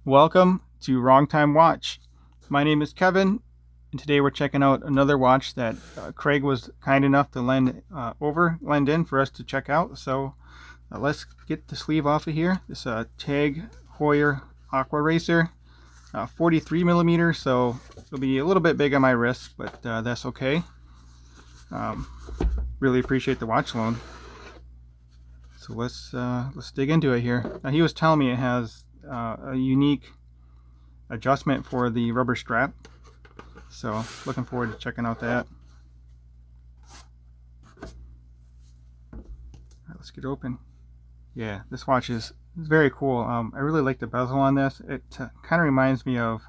Welcome to Wrong Time Watch. My name is Kevin, and today we're checking out another watch that Craig was kind enough to lend in for us to check out. So let's get the sleeve off of here. This Tag Heuer Aquaracer, 43 millimeters, so it'll be a little bit big on my wrist, but that's okay. Really appreciate the watch loan. So let's dig into it here. Now, he was telling me it has a unique adjustment for the rubber strap, so looking forward to checking out that. All right, let's get it open. Yeah, this watch is very cool. I really like the bezel on this. It kind of reminds me of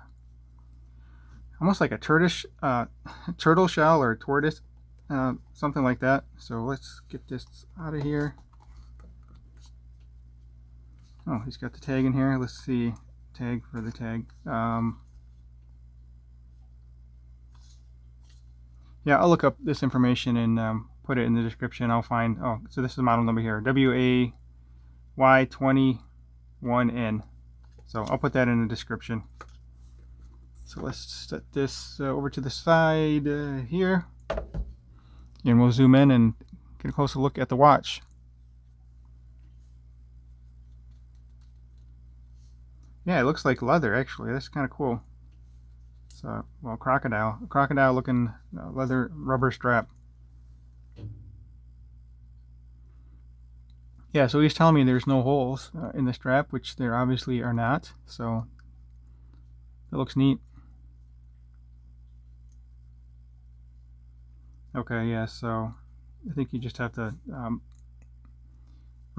almost like a turtle shell or tortoise, something like that. So let's get this out of here. Oh, he's got the tag in here. Let's see, tag for the tag. Yeah, I'll look up this information and put it in the description. I'll find, oh, so this is the model number here, WAY201N. So I'll put that in the description. So let's set this over to the side here, and we'll zoom in and get a closer look at the watch. Yeah, it looks like leather, actually. That's kind of cool. So, well, crocodile looking leather rubber strap. Yeah, so he's telling me there's no holes in the strap, which there obviously are not. So it looks neat. Okay, yeah, so I think you just have to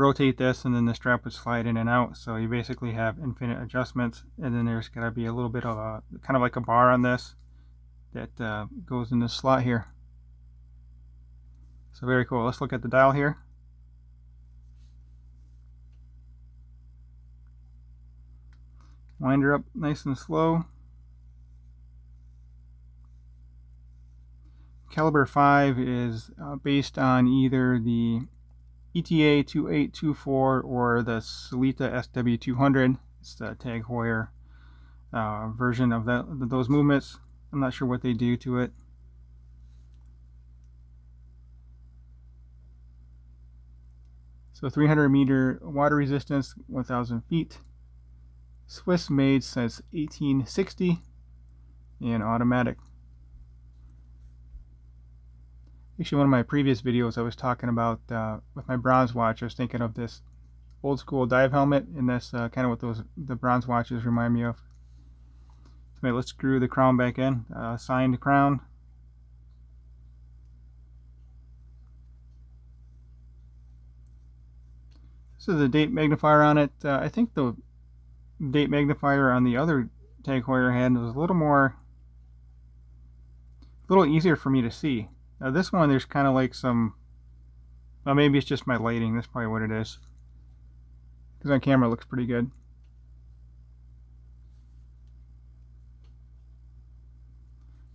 rotate this, and then the strap would slide in and out. So you basically have infinite adjustments, and then there's got to be a little bit of a kind of like a bar on this that goes in this slot here. So very cool. Let's look at the dial here. Wind her up nice and slow. Caliber 5 is based on either the ETA 2824 or the Solita SW200. It's the Tag Heuer version of those movements. I'm not sure what they do to it. So 300 meter water resistance, 1000 feet. Swiss made since 1860 and automatic. Actually, one of my previous videos I was talking about with my bronze watch, I was thinking of this old school dive helmet, and that's kind of what the bronze watches remind me of. So let's screw the crown back in, signed crown. This is the date magnifier on it. I think the date magnifier on the other Tag Heuer had was a little easier for me to see. Now this one, there's kind of like some, well, maybe it's just my lighting. That's probably what it is, because on camera it looks pretty good.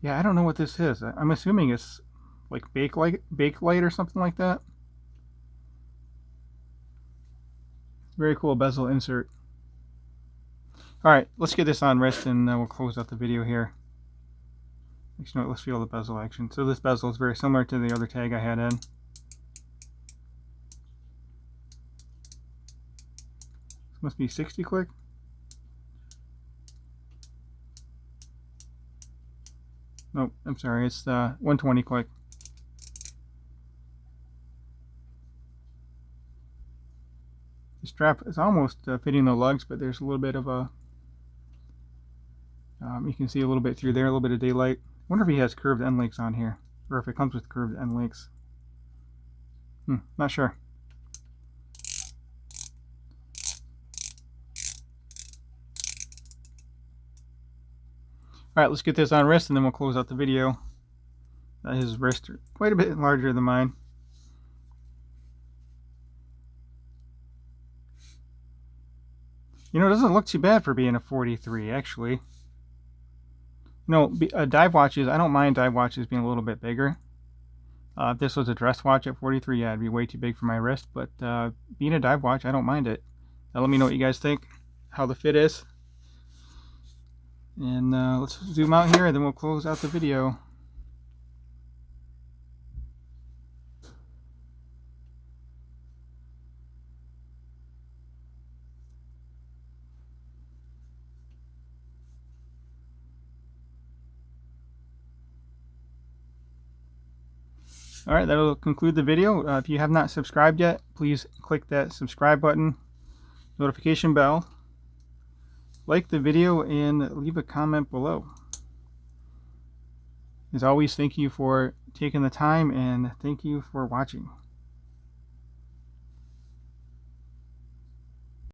Yeah, I don't know what this is. I'm assuming it's like Bakelite or something like that. Very cool bezel insert. Alright, let's get this on wrist, and we'll close out the video here. Actually, no, let's feel the bezel action. So this bezel is very similar to the other tag I had in. This must be 60 click. Nope, I'm sorry, it's 120 click. The strap is almost fitting the lugs, but there's a little bit of a, you can see a little bit through there, a little bit of daylight. I wonder if he has curved end links on here, or if it comes with curved end links. Not sure. Alright, let's get this on wrist, and then we'll close out the video. His wrists are quite a bit larger than mine. You know, it doesn't look too bad for being a 43, actually. No, dive watches, I don't mind dive watches being a little bit bigger. If this was a dress watch at 43, yeah, it'd be way too big for my wrist. But being a dive watch, I don't mind it. Now let me know what you guys think, how the fit is. And let's zoom out here, and then we'll close out the video. Alright, that'll conclude the video. If you have not subscribed yet, please click that subscribe button, notification bell, like the video, and leave a comment below. As always, thank you for taking the time, and thank you for watching.